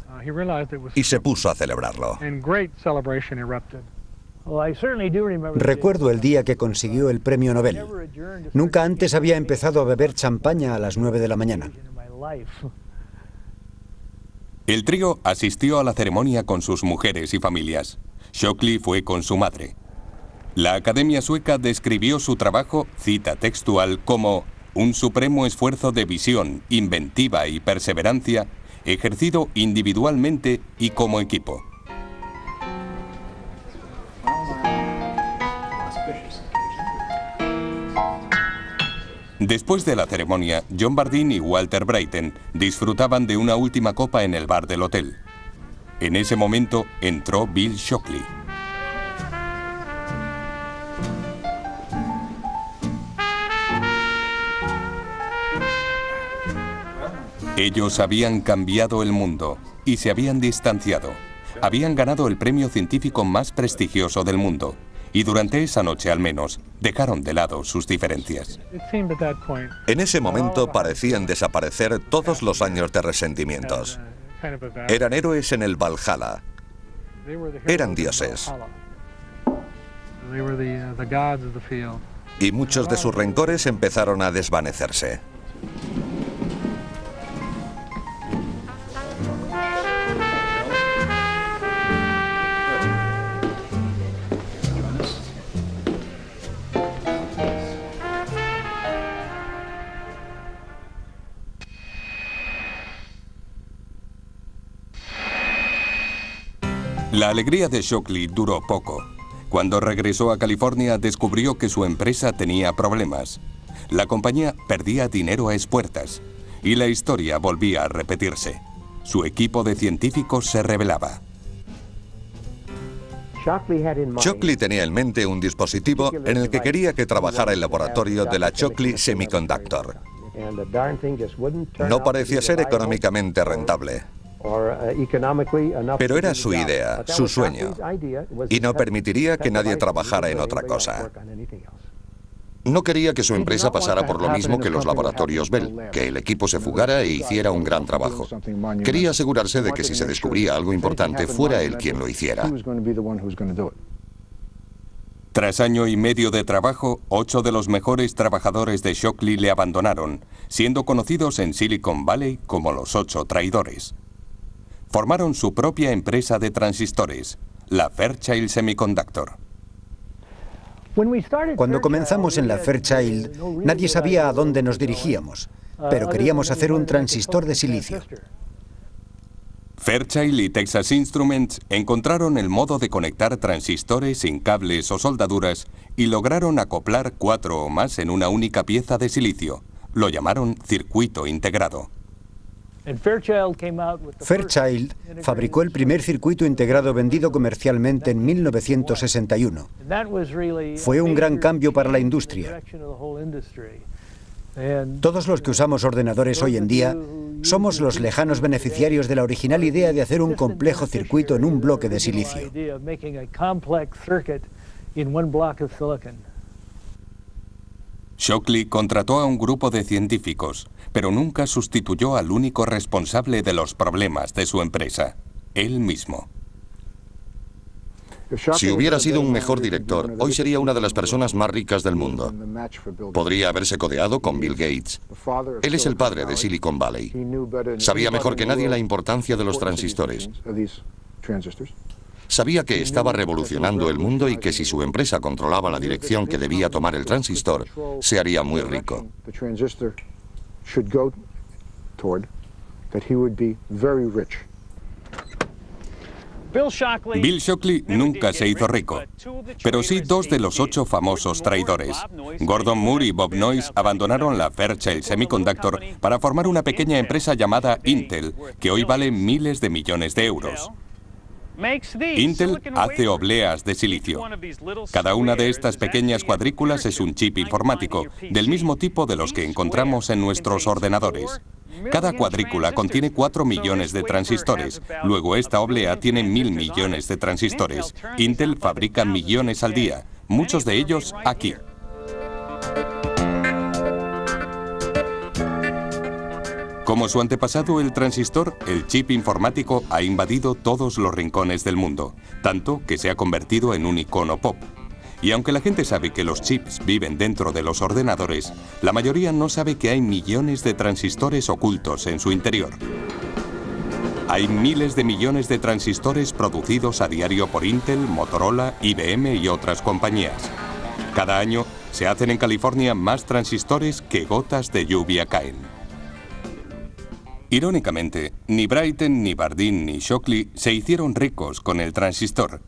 y se puso a celebrarlo. Recuerdo el día que consiguió el premio Nobel. Nunca antes había empezado a beber champaña a las 9 de la mañana. El trío asistió a la ceremonia con sus mujeres y familias. Shockley fue con su madre. La Academia Sueca describió su trabajo, cita textual, como un supremo esfuerzo de visión, inventiva y perseverancia, ejercido individualmente y como equipo. Después de la ceremonia, John Bardeen y Walter Brattain disfrutaban de una última copa en el bar del hotel. En ese momento entró Bill Shockley. Ellos habían cambiado el mundo y se habían distanciado. Habían ganado el premio científico más prestigioso del mundo. Y durante esa noche, al menos, dejaron de lado sus diferencias. En ese momento parecían desaparecer todos los años de resentimientos. Eran héroes en el Valhalla. Eran dioses. Y muchos de sus rencores empezaron a desvanecerse. La alegría de Shockley duró poco. Cuando regresó a California, descubrió que su empresa tenía problemas. La compañía perdía dinero a espuertas y la historia volvía a repetirse. Su equipo de científicos se rebelaba. Shockley tenía en mente un dispositivo en el que quería que trabajara el laboratorio de la Shockley Semiconductor. No parecía ser económicamente rentable. Pero era su idea, su sueño, y no permitiría que nadie trabajara en otra cosa. No quería que su empresa pasara por lo mismo que los laboratorios Bell, que el equipo se fugara e hiciera un gran trabajo. Quería asegurarse de que si se descubría algo importante, fuera él quien lo hiciera. Tras año y medio de trabajo, 8 de los mejores trabajadores de Shockley le abandonaron, siendo conocidos en Silicon Valley como los 8 traidores. Formaron su propia empresa de transistores, la Fairchild Semiconductor. Cuando comenzamos en la Fairchild, nadie sabía a dónde nos dirigíamos, pero queríamos hacer un transistor de silicio. Fairchild y Texas Instruments encontraron el modo de conectar transistores sin cables o soldaduras y lograron acoplar 4 o más en una única pieza de silicio. Lo llamaron circuito integrado. Fairchild fabricó el primer circuito integrado vendido comercialmente en 1961. Fue un gran cambio para la industria. Todos los que usamos ordenadores hoy en día somos los lejanos beneficiarios de la original idea de hacer un complejo circuito en un bloque de silicio. Shockley contrató a un grupo de científicos, pero nunca sustituyó al único responsable de los problemas de su empresa, él mismo. Si hubiera sido un mejor director, hoy sería una de las personas más ricas del mundo. Podría haberse codeado con Bill Gates. Él es el padre de Silicon Valley. Sabía mejor que nadie la importancia de los transistores. Sabía que estaba revolucionando el mundo y que si su empresa controlaba la dirección que debía tomar el transistor, se haría muy rico. Bill Shockley nunca se hizo rico, pero sí dos de los 8 famosos traidores. Gordon Moore y Bob Noyce abandonaron la Fairchild Semiconductor para formar una pequeña empresa llamada Intel, que hoy vale miles de millones de euros. Intel hace obleas de silicio. Cada una de estas pequeñas cuadrículas es un chip informático, del mismo tipo de los que encontramos en nuestros ordenadores. Cada cuadrícula contiene 4 millones de transistores. Luego esta oblea tiene 1000 millones de transistores. Intel fabrica millones al día, muchos de ellos aquí. Como su antepasado el transistor, el chip informático ha invadido todos los rincones del mundo, tanto que se ha convertido en un icono pop. Y aunque la gente sabe que los chips viven dentro de los ordenadores, la mayoría no sabe que hay millones de transistores ocultos en su interior. Hay miles de millones de transistores producidos a diario por Intel, Motorola, IBM y otras compañías. Cada año se hacen en California más transistores que gotas de lluvia caen. Irónicamente, ni Brighton, ni Bardeen, ni Shockley se hicieron ricos con el transistor.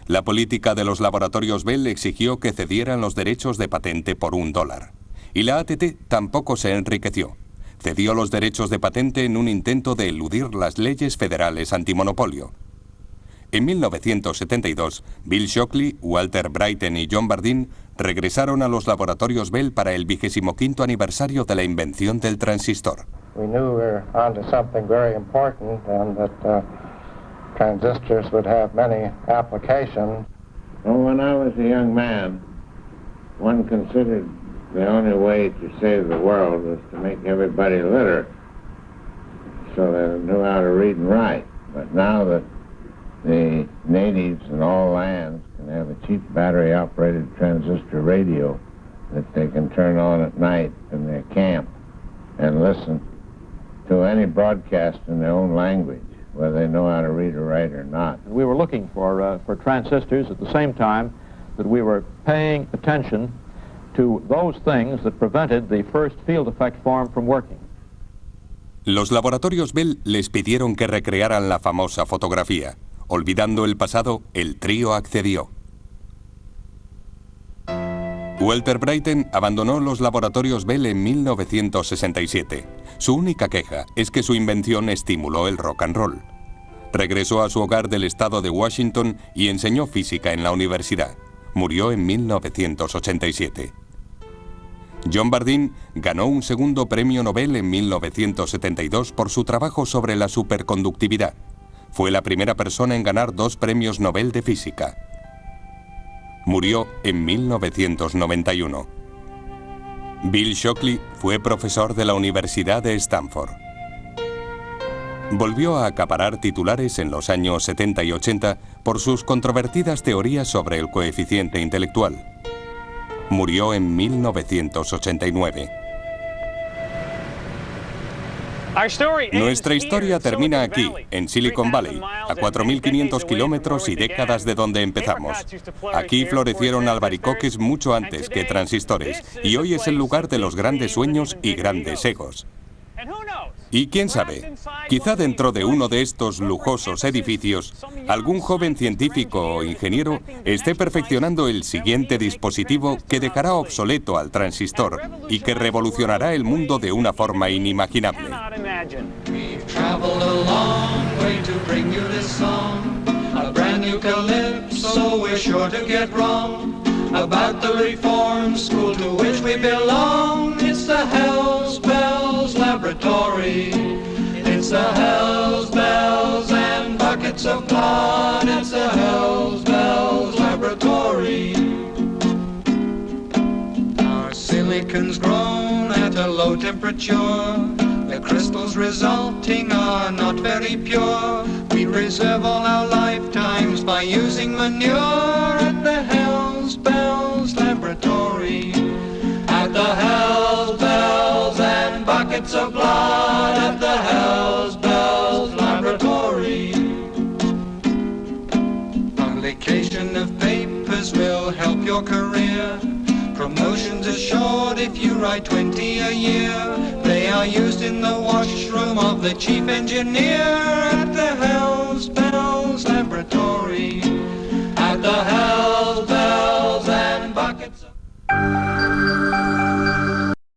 La política de los laboratorios Bell exigió que cedieran los derechos de patente por $1. Y la AT&T tampoco se enriqueció. Cedió los derechos de patente en un intento de eludir las leyes federales antimonopolio. En 1972, Bill Shockley, Walter Brighton y John Bardeen regresaron a los laboratorios Bell para el 25º aniversario de la invención del transistor. We knew we were onto something very important and that transistors would have many applications. Well, when I was a young man, one considered the only way to save the world was to make everybody literate so they knew how to read and write. But now that the natives in all lands can have a cheap battery-operated transistor radio that they can turn on at night in their camp and listen to any broadcast in their own language, whether they know how to read or write or not. We were looking for transistors at the same time that we were paying attention to those things that prevented the first field effect form from working. Los laboratorios Bell les pidieron que recrearan la famosa fotografía. Olvidando el pasado, el trío accedió. Walter Brighton abandonó los laboratorios Bell en 1967. Su única queja es que su invención estimuló el rock and roll. Regresó a su hogar del estado de Washington y enseñó física en la universidad. Murió en 1987. John Bardeen ganó un segundo premio Nobel en 1972 por su trabajo sobre la superconductividad. Fue la primera persona en ganar 2 premios Nobel de física. Murió en 1991. Bill Shockley fue profesor de la Universidad de Stanford. Volvió a acaparar titulares en los años 70 y 80 por sus controvertidas teorías sobre el coeficiente intelectual. Murió en 1989. Nuestra historia termina aquí, en Silicon Valley, a 4.500 kilómetros y décadas de donde empezamos. Aquí florecieron albaricoques mucho antes que transistores, y hoy es el lugar de los grandes sueños y grandes egos. Y quién sabe, quizá dentro de uno de estos lujosos edificios, algún joven científico o ingeniero esté perfeccionando el siguiente dispositivo que dejará obsoleto al transistor y que revolucionará el mundo de una forma inimaginable. traveled a long way to bring you this song. A brand new calypso we're sure to get wrong. About the reform school to which we belong. It's the Hells Bells Laboratory. It's the Hells Bells and buckets of blood. It's the Hells Bells Laboratory. Our silicon's grown at a low temperature. The crystals resulting are not very pure. We preserve all our lifetimes by using manure at the Hells Bells Laboratory. At the Hells Bells and buckets of blood. At the Hells Bells Laboratory. Publication of papers will help your career. Promotions assured if you write 20 a year. They are used in the washroom of the chief engineer at the Hells